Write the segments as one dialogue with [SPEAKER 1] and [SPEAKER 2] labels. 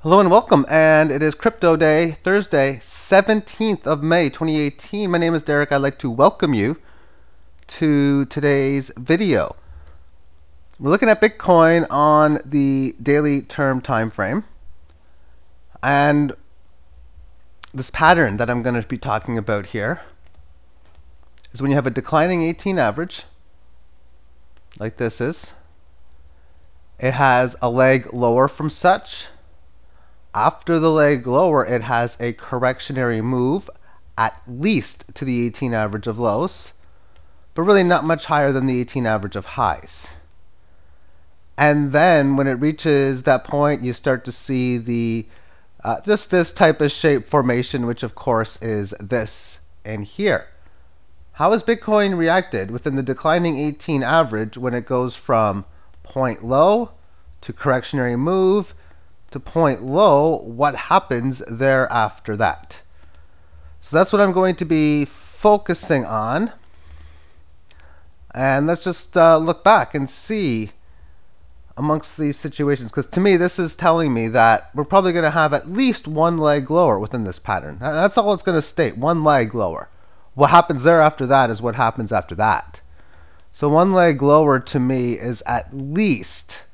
[SPEAKER 1] Hello and welcome, and it is Crypto Day, Thursday, 17th of May, 2018. My name is Derek. I'd like to welcome you to today's video. We're looking at Bitcoin on the daily term time frame, and this pattern that I'm going to be talking about here is when you have a declining 18 average, like this is. It has a leg lower from such. After the leg lower, it has a correctionary move at least to the 18 average of lows, but really not much higher than the 18 average of highs. And then when it reaches that point, you start to see the just this type of shape formation, which of course is this in here. How has Bitcoin reacted within the declining 18 average when it goes from point low to correctionary move to point low? What happens there after that? So that's what I'm going to be focusing on. And let's just look back and see amongst these situations, because to me this is telling me that we're probably going to have at least one leg lower within this pattern. That's all it's going to state, one leg lower. What happens there after that is what happens after that. So one leg lower to me is at least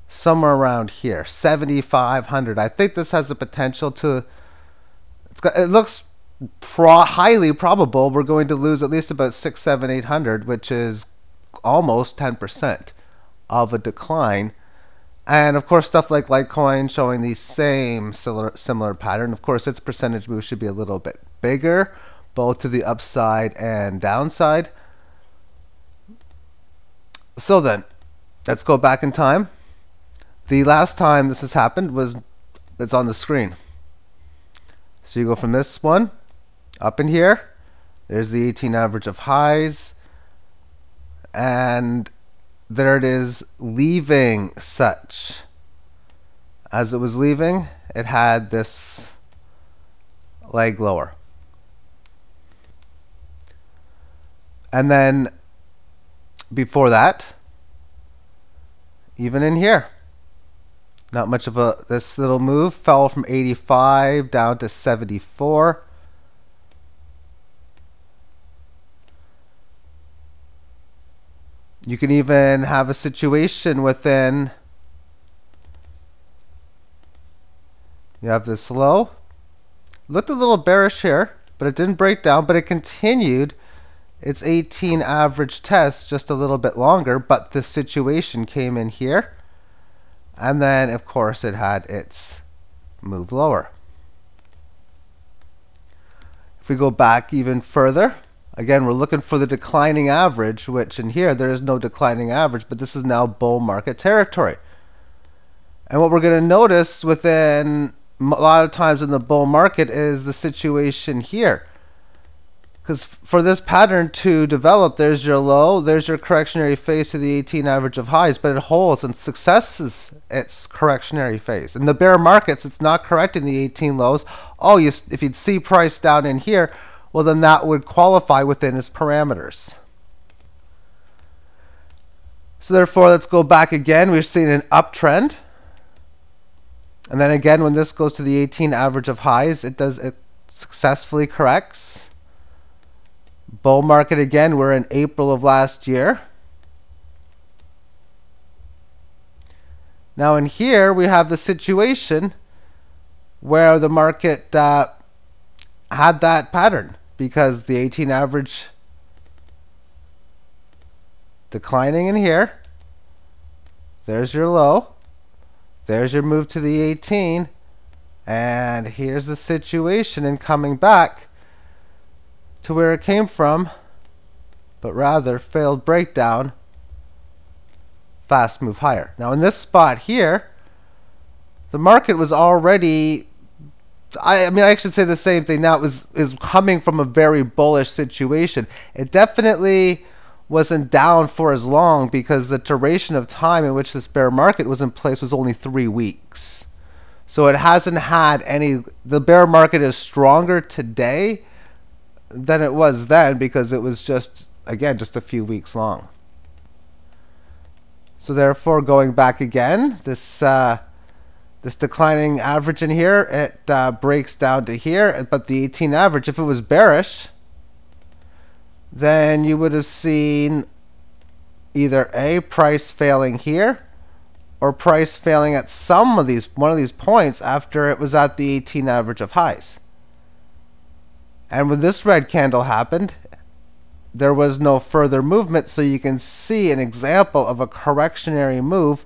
[SPEAKER 1] somewhere around here, 7,500. I think this has the potential to, it looks highly probable we're going to lose at least about 6, 7, 800, which is almost 10% of a decline. And of course stuff like Litecoin showing the same similar pattern. Of course its percentage move should be a little bit bigger, both to the upside and downside. So then, let's go back in time. The last time this has happened was, it's on the screen. So you go from this one up in here. There's the 18 average of highs. And there it is leaving such. As it was leaving, it had this leg lower. And then before that, even in here, not much of this little move, fell from 85 down to 74. You can even have a situation within, you have this low, looked a little bearish here, but it didn't break down, but it continued its 18 average test just a little bit longer, but the situation came in here. And then, of course, it had its move lower. If we go back even further, again, we're looking for the declining average, which in here, there is no declining average, but this is now bull market territory. And what we're going to notice within a lot of times in the bull market is the situation here. Because for this pattern to develop, there's your low, there's your correctionary phase to the 18 average of highs, but it holds and successes its correctionary phase. In the bear markets, it's not correcting the 18 lows. Oh, if you'd see price down in here, well then that would qualify within its parameters. So therefore, let's go back again. We've seen an uptrend. And then again, when this goes to the 18 average of highs, it successfully corrects. Bull market again, we're in April of last year. Now in here we have the situation where the market had that pattern because the 18 average declining in here. There's your low. There's your move to the 18. And here's the situation in coming back to where it came from, but rather failed breakdown, fast move higher. Now in this spot here, the market was already, I should say the same thing now, is coming from a very bullish situation. It definitely wasn't down for as long because the duration of time in which this bear market was in place was only 3 weeks. So it hasn't had any, the bear market is stronger today than it was then because it was just, again, just a few weeks long. So therefore, going back again, this This declining average in here, it breaks down to here, but the 18 average, if it was bearish, then you would have seen either A, price failing here, or price failing at one of these points after it was at the 18 average of highs. And when this red candle happened, there was no further movement, so you can see an example of a correctionary move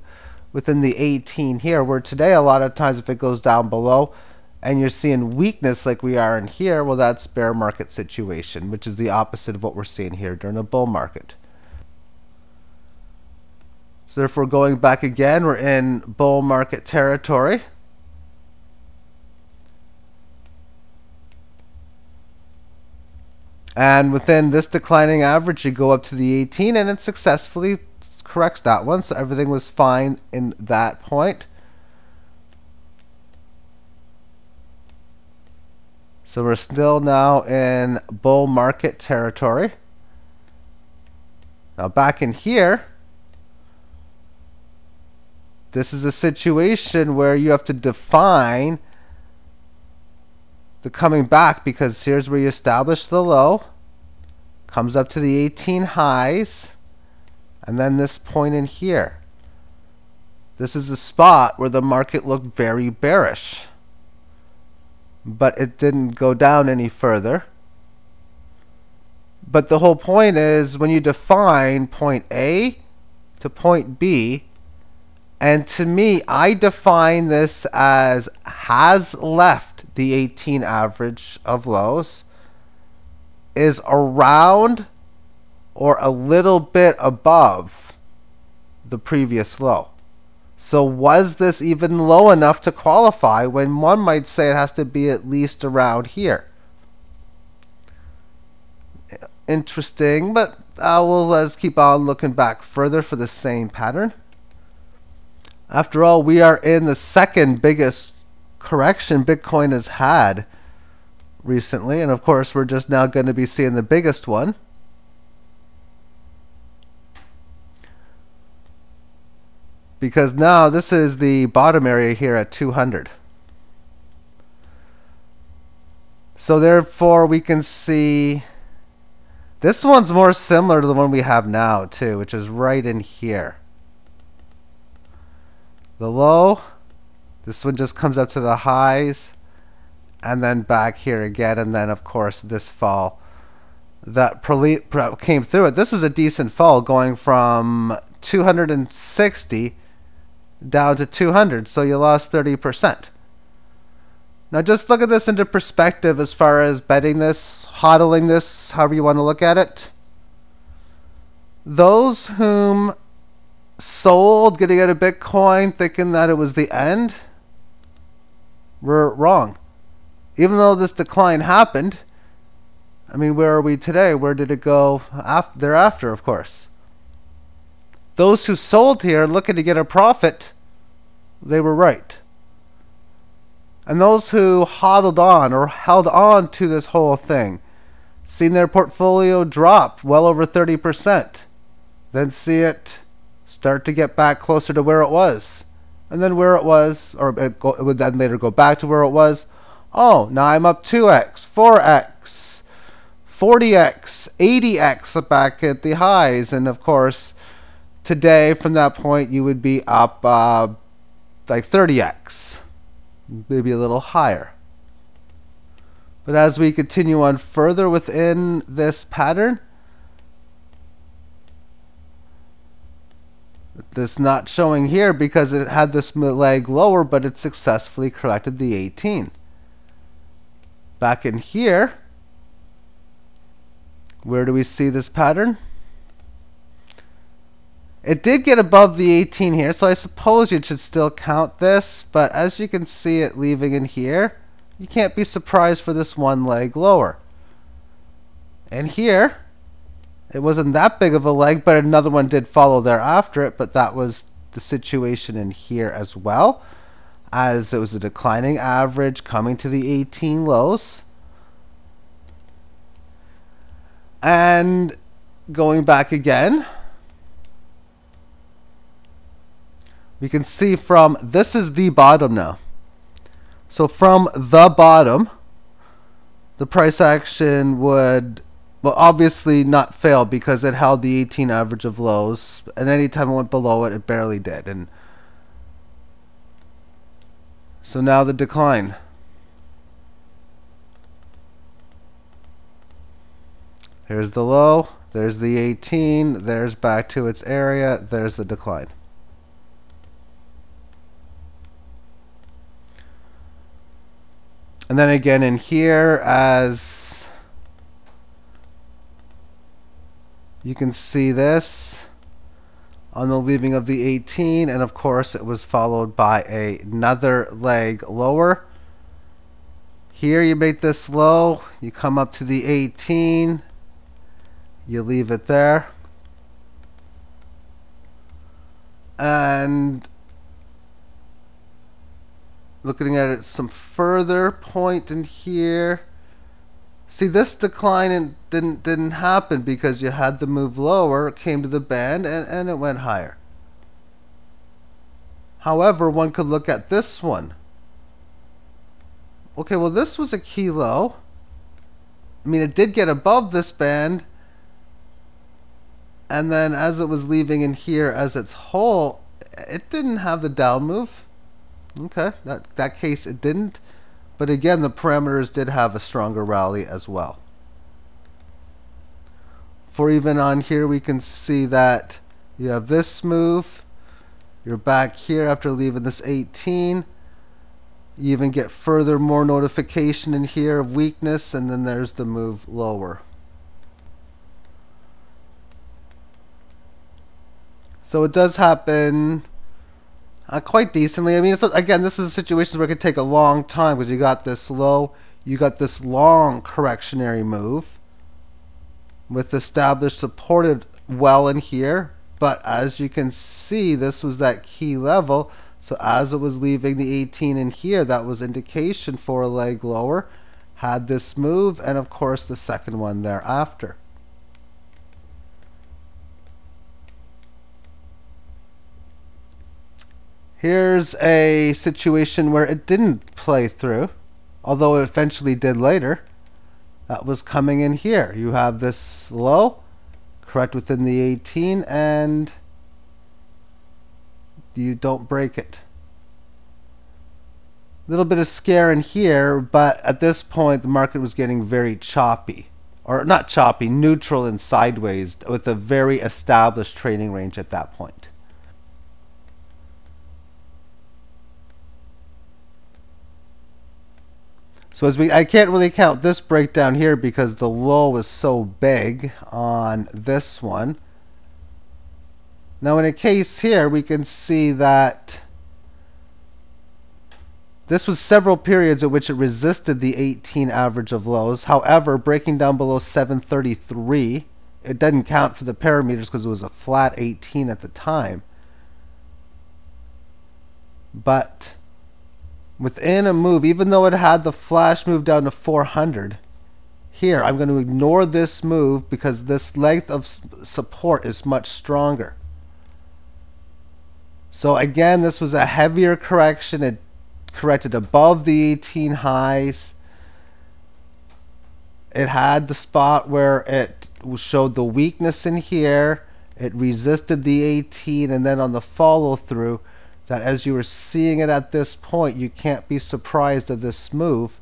[SPEAKER 1] within the 18 here, where today a lot of times if it goes down below and you're seeing weakness like we are in here, well, that's bear market situation, which is the opposite of what we're seeing here during a bull market. So therefore, going back again, we're in bull market territory. And within this declining average, you go up to the 18 and it successfully corrects that one. So everything was fine in that point. So we're still now in bull market territory. Now back in here, this is a situation where you have to define the coming back, because here's where you establish the low, comes up to the 18 highs, and then this point in here. This is a spot where the market looked very bearish, but it didn't go down any further. But the whole point is when you define point A to point B, and to me, I define this as has left the 18 average of lows, is around or a little bit above the previous low. So was this even low enough to qualify, when one might say it has to be at least around here? Interesting, but let's keep on looking back further for the same pattern. After all, we are in the second biggest correction Bitcoin has had recently, and of course we're just now going to be seeing the biggest one. Because now this is the bottom area here at 200. So therefore we can see this one's more similar to the one we have now too, which is right in here. The low, this one just comes up to the highs, and then back here again, and then of course this fall that came through it. This was a decent fall, going from 260 down to 200, so you lost 30%. Now just look at this into perspective as far as betting this, hodling this, however you want to look at it. Those whom sold getting out of Bitcoin thinking that it was the end were wrong. Even though this decline happened, I mean, where are we today? Where did it go thereafter, of course? Those who sold here looking to get a profit, they were right. And those who hodled on or held on to this whole thing, seen their portfolio drop well over 30%, then see it start to get back closer to where it was, and then where it was, or it would then later go back to where it was. Oh, now I'm up 2x, 4x, 40x, 80x back at the highs, and of course today from that point you would be up like 30x, maybe a little higher. But as we continue on further within this pattern, this not showing here because it had this leg lower, but it successfully corrected the 18. Back in here, where do we see this pattern? It did get above the 18 here, so I suppose you should still count this, but as you can see it leaving in here, you can't be surprised for this one leg lower. And here, it wasn't that big of a leg, but another one did follow thereafter it, but that was the situation in here as well, as it was a declining average coming to the 18 lows. And going back again, we can see from, this is the bottom now. So from the bottom, the price action would, well, obviously not fail because it held the 18 average of lows, and anytime it went below it, it barely did. And so now the decline. Here's the low, there's the 18, there's back to its area, there's the decline. And then again in here, as you can see this on the leaving of the 18, and of course it was followed by another leg lower. Here you make this low, you come up to the 18, you leave it there, and looking at it some further point in here, see this decline didn't happen because you had the move lower, it came to the band and it went higher. However, one could look at this one. Okay, well this was a key low. I mean, it did get above this band, and then as it was leaving in here as its whole, it didn't have the down move. Okay, that case it didn't, but again the parameters did have a stronger rally as well. For even on here we can see that you have this move, you're back here after leaving this 18, you even get further more notification in here of weakness, and then there's the move lower. So it does happen quite decently. I mean, again, this is a situation where it could take a long time because you got this low, you got this long correctionary move with established supported well in here. But as you can see, this was that key level. So as it was leaving the 18 in here, that was indication for a leg lower. Had this move, and of course the second one thereafter. Here's a situation where it didn't play through, although it eventually did later. That was coming in here. You have this low, correct within the 18, and you don't break it. A little bit of scare in here, but at this point the market was getting very choppy. Or not choppy, neutral and sideways, with a very established trading range at that point. So I can't really count this breakdown here because the low was so big on this one. Now in a case here, we can see that this was several periods at which it resisted the 18 average of lows. However, breaking down below 733, it doesn't count for the parameters because it was a flat 18 at the time. But within a move, even though it had the flash move down to 400, here I'm going to ignore this move because this length of support is much stronger. So again, this was a heavier correction. It corrected above the 18 highs. It had the spot where it showed the weakness in here. It resisted the 18, and then on the follow through, that as you were seeing it at this point, you can't be surprised of this move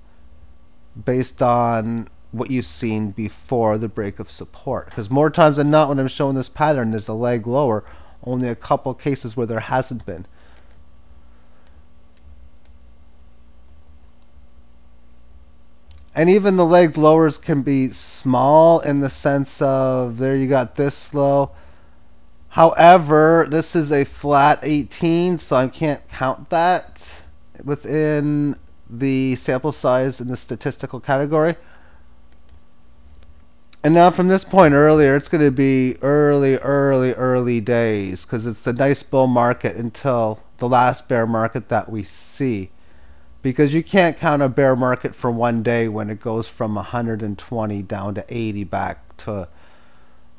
[SPEAKER 1] based on what you've seen before the break of support. Because more times than not, when I'm showing this pattern, there's a leg lower. Only a couple cases where there hasn't been. And even the leg lowers can be small in the sense of, there you got this low. However, this is a flat 18, so I can't count that within the sample size in the statistical category. And now from this point earlier, it's going to be early days, because it's the nice bull market until the last bear market that we see. Because you can't count a bear market for one day when it goes from 120 down to 80 back to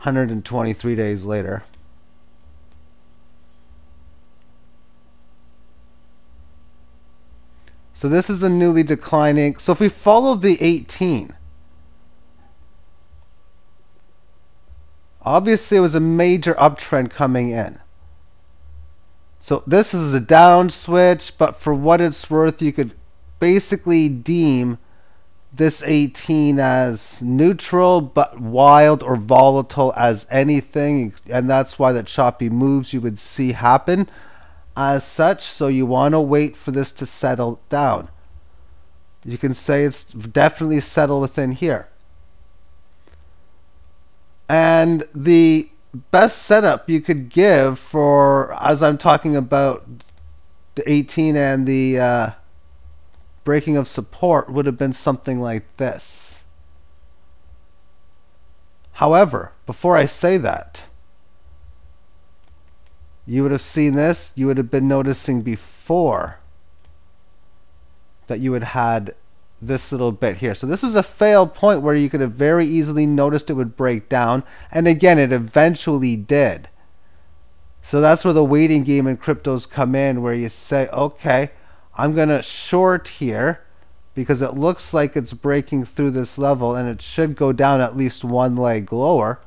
[SPEAKER 1] 123 days later. So this is the newly declining. So if we follow the 18, obviously it was a major uptrend coming in. So this is a down switch, but for what it's worth, you could basically deem this 18 as neutral, but wild or volatile as anything. And that's why the choppy moves you would see happen as such. So you want to wait for this to settle down. You can say it's definitely settled within here. And the best setup you could give for, as I'm talking about the 18 and the breaking of support, would have been something like this. However, before I say that, you would have seen this, you would have been noticing before that you had this little bit here. So this was a failed point where you could have very easily noticed it would break down, and again it eventually did. So that's where the waiting game in cryptos come in, where you say, okay, I'm gonna short here because it looks like it's breaking through this level and it should go down at least one leg lower.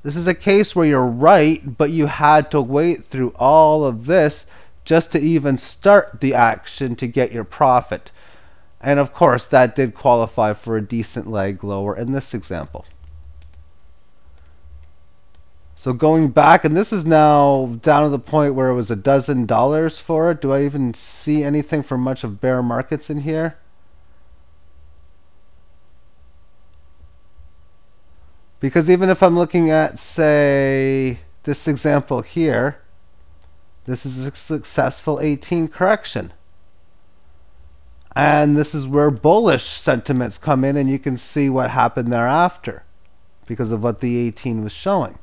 [SPEAKER 1] This is a case where you're right, but you had to wait through all of this just to even start the action to get your profit. And of course, that did qualify for a decent leg lower in this example. So going back, and this is now down to the point where it was $12 for it. Do I even see anything for much of bear markets in here? Because even if I'm looking at, say, this example here, this is a successful 18 correction. And this is where bullish sentiments come in, and you can see what happened thereafter because of what the 18 was showing.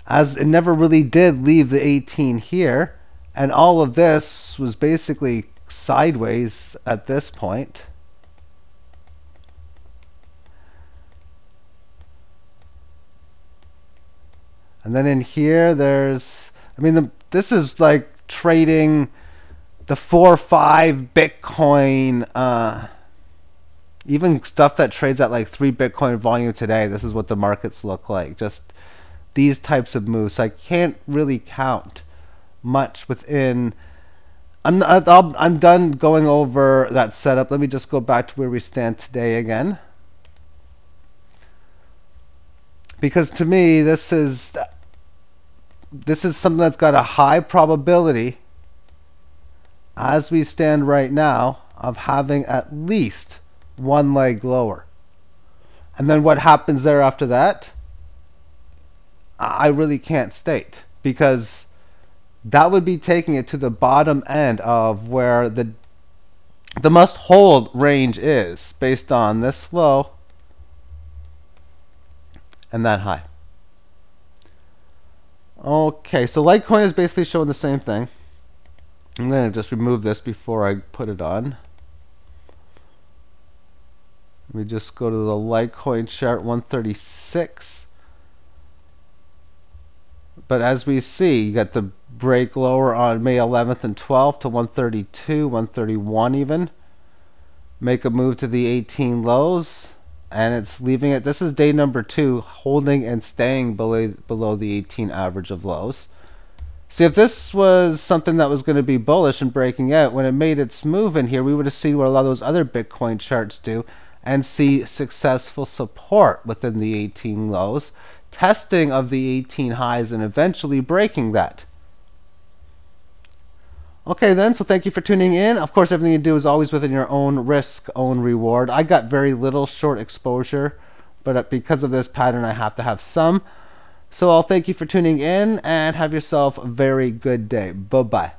[SPEAKER 1] As it never really did leave the 18 here, and all of this was basically sideways at this point. And then in here, there's, I mean, this is like trading the 4 or 5 Bitcoin, even stuff that trades at like 3 Bitcoin volume today. This is what the markets look like. Just these types of moves. So I can't really count much within. I'm done going over that setup. Let me just go back to where we stand today again. Because to me, this is something that's got a high probability, as we stand right now, of having at least one leg lower. And then what happens there after that, I really can't state, because that would be taking it to the bottom end of where the must hold range is, based on this low and that high. Okay, so Litecoin is basically showing the same thing. I'm going to just remove this before I put it on. We just go to the Litecoin chart, 136. But as we see, you got the break lower on May 11th and 12th to 132, 131 even. Make a move to the 18 lows, and it's leaving it. This is day number 2, holding and staying below the 18 average of lows. See, if this was something that was going to be bullish and breaking out, when it made its move in here, we would have seen what a lot of those other Bitcoin charts do and see successful support within the 18 lows, testing of the 18 highs, and eventually breaking that. Okay then, so thank you for tuning in. Of course, everything you do is always within your own risk, own reward. I got very little short exposure, but because of this pattern, I have to have some. So I'll thank you for tuning in and have yourself a very good day. Bye-bye.